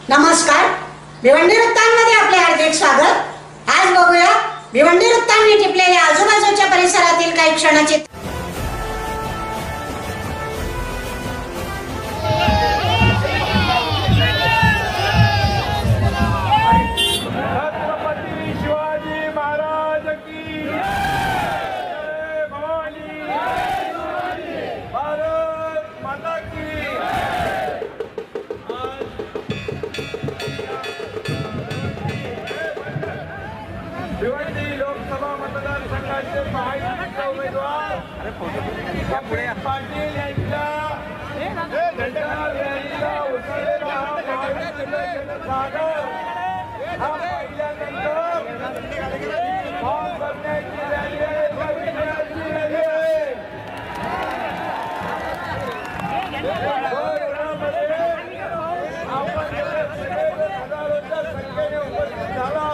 नमस्कार, भिवंडी वृत्तांमध्ये आपले हार्दिक स्वागत। आज बघूया भिवंडी वृत्तांनी टिपलेल्या आजूबाजूच्या परिसरातील काही क्षणाचे। भिवंडी लोकसभा मतदारसंघाचे महायुतीचे उमेदवार पाटील यांच्या रॅलीला उसळलेला सागर हा पहिल्यानंतर फॉर्म भरण्याची रॅली आहे, विजयाची रॅली आहे। आपण हजारोच्या संख्येने उपस्थित झाला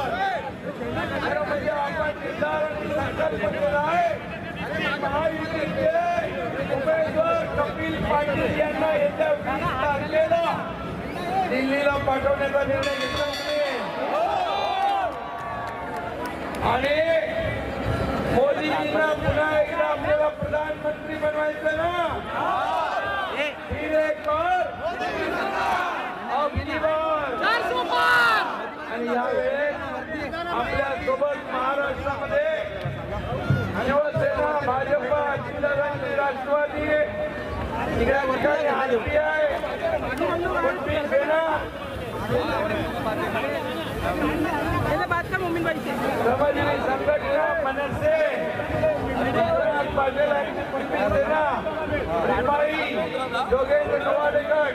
म्हणजे आपण निर्धार आणि संकल्प केला आहे की महायुतीचे उमेदवार कपिल पाटील यांना येत्या 20 तारखेला दिल्लीला पाठवण्याचा निर्णय घेतला आणि मोदीजींना पुन्हा एकदा आपल्याला प्रधानमंत्री बनवायचं ना, फिर एक बार अबकी बार। आणि यावेळेस आपल्या सोबत महाराष्ट्रामध्ये शिवसेना, भाजपा, जिल्हाराष्ट्रीय राष्ट्रवादी, या ठिकाणी आरपीआय, कुणबी सेना, समाजवादी संघटना, मनसे, पाटील यांची कुणबी सेना, रिपाई, योगेंद्र नवाडेकर,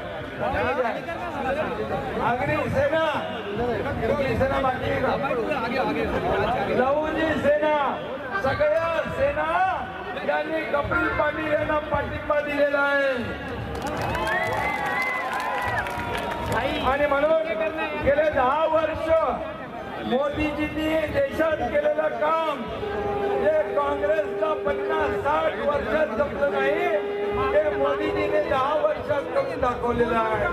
आगरी सेना, सेना बाकी लहुजी सेना, सगळ्या सेना यांनी कपिल पाटील यांना पाठिंबा दिलेला आहे। आणि म्हणून गेले 10 वर्ष मोदीजींनी देशात केलेलं काम जे काँग्रेसला 50-60 वर्षात जमलं नाही, ते मोदीजीने 10 वर्षात करून दाखवलेलं आहे।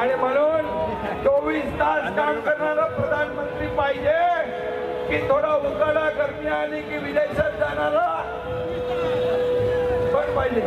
आणि म्हणून 24 तास काम करणारा प्रधानमंत्री पाहिजे की थोडा उकाडा गरमी आली की विदेशात जाणारा पण पाहिजे।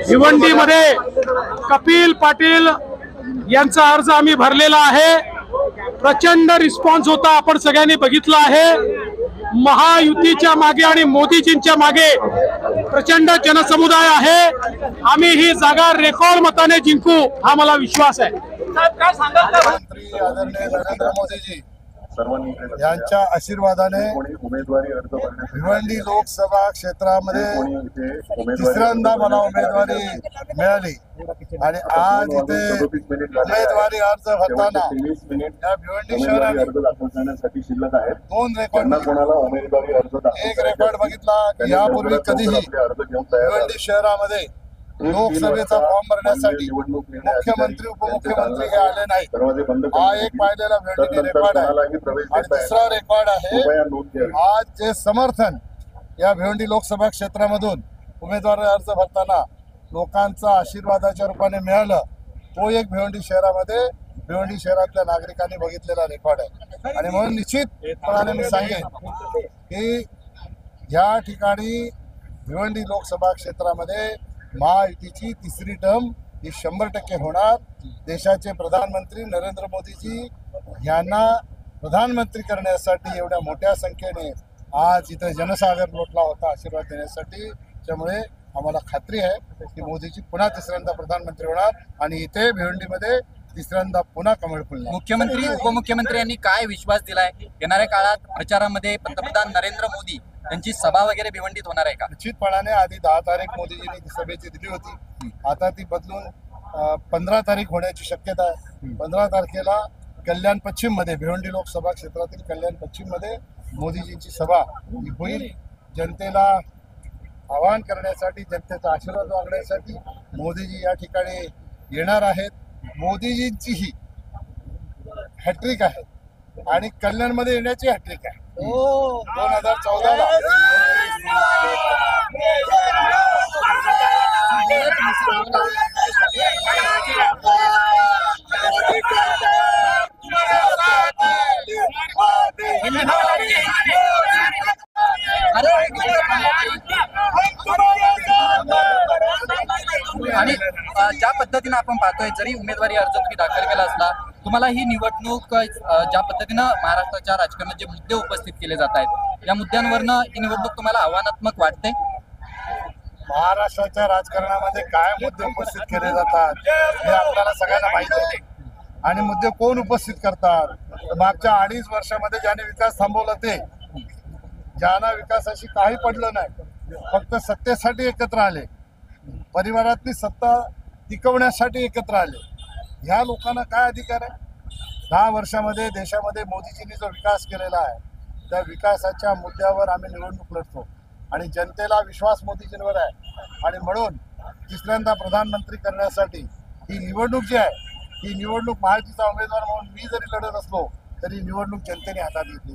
भिवंडीमध्ये कपिल पाटील यांचा अर्ज आम्ही भरलेला आहे. प्रचंड रिस्पॉन्स होता, आपण सगळ्यांनी बघितलं आहे. महायुतीच्या मागे आणि मोदीजींच्या मागे प्रचंड जनसमुदाय आहे. आम्ही ही जागा रेकॉर्ड मताने जिंकू, हा मला विश्वास आहे. प्रधानमंत्री आदरणीय नरेंद्र मोदीजी यांच्या आशीर्वादाने भिवंडी लोकसभा क्षेत्रामध्ये तिसऱ्यांदा मला उमेदवारी मिळाली आणि आज इथे उमेदवारी अर्ज भरताना या भिवंडी शहराने दोन रेकॉर्ड, एक रेकॉर्ड बघितला की यापूर्वी कधीही भिवंडी शहरामध्ये लोकसभेचा फॉर्म भरण्यासाठी मुख्यमंत्री उपमुख्यमंत्री हे आले नाही. हा एक पाहिलेला भिवंडी रेकॉर्ड आहे. आणि दुसरा रेकॉर्ड आहे, आज जे समर्थन या भिवंडी लोकसभा क्षेत्रामधून उमेदवारी अर्ज भरताना लोकांचा आशीर्वादाच्या रूपाने मिळालं, तो एक भिवंडी शहरामध्ये भिवंडी शहरातल्या नागरिकांनी बघितलेला रेकॉर्ड आहे. आणि म्हणून निश्चितपणाने मी सांगेन की या ठिकाणी भिवंडी लोकसभा क्षेत्रामध्ये महायुतीची तिसरी टर्म ही 100% होणार. देशाचे प्रधानमंत्री नरेंद्र मोदीजी यांना प्रधानमंत्री करण्यासाठी एवढ्या मोठ्या संख्येने आज इथे जनसागर लोटला होता आशीर्वाद देण्यासाठी. त्यामुळे आम्हाला खात्री आहे की मोदीजी पुन्हा तिसऱ्यांदा प्रधानमंत्री होणार आणि इथे भिवंडीमध्ये तिसऱ्यांदा पुन्हा कमळ फुलणार. मुख्यमंत्री उपमुख्यमंत्री यांनी काय विश्वास दिलाय? येणाऱ्या काळात प्रचारामध्ये पंतप्रधान नरेंद्र मोदी यांची सभा वगैरे भिवंडीत होणार आहे का? निश्चितपणाने आधी 10 तारीख मोदीजींनी सभेची दिली होती, आता ती बदलून 15 तारीख होण्याची शक्यता आहे. 15 तारखेला कल्याण पश्चिम मध्ये, भिवंडी लोकसभा क्षेत्रातील कल्याण पश्चिम मध्ये मोदीजींची सभा ही होईल. जनतेला आवाहन करण्यासाठी, जनतेचा आशीर्वाद मागण्यासाठी मोदीजी या ठिकाणी येणार आहेत. मोदीजींची ही हॅट्रिक आहे आणि कल्याणमध्ये येण्याची हॅट्रिक आहे. 2014ला आणि ज्या पद्धतीनं आपण पाहतोय, जरी उमेदवारी अर्ज तुम्ही दाखल केला असला, तुम्हाला ही निवडणूक ज्या पद्धतीनं महाराष्ट्राच्या राजकारणात जे मुद्दे उपस्थित केले जात आहेत, या मुद्द्यांवरनं ही निवडणूक तुम्हाला आव्हानात्मक वाटते? महाराष्ट्राच्या राजकारणामध्ये काय मुद्दे उपस्थित केले जातात हे आपल्याला सगळ्यांना माहिती आहे. आणि मुद्दे कोण उपस्थित करतात? मागच्या 2.5 वर्षामध्ये ज्याने विकास थांबवला, ते ज्यांना विकासाशी काही पडलं नाही, फक्त सत्तेसाठी एकत्र आले, परिवारातली सत्ता टिकवण्यासाठी एकत्र आले, ह्या लोकांना काय अधिकार आहे? 10 वर्षामध्ये देशामध्ये मोदीजींनी जो विकास केलेला आहे, त्या विकासाच्या मुद्द्यावर आम्ही निवडणूक लढतो आणि जनतेला विश्वास मोदीजींवर आहे. आणि म्हणून तिसऱ्यांदा प्रधानमंत्री करण्यासाठी ही निवडणूक जी आहे, ही निवडणूक महायुतीचा उमेदवार म्हणून मी जरी लढत असलो तरी निवडणूक जनतेने हातात घेतली.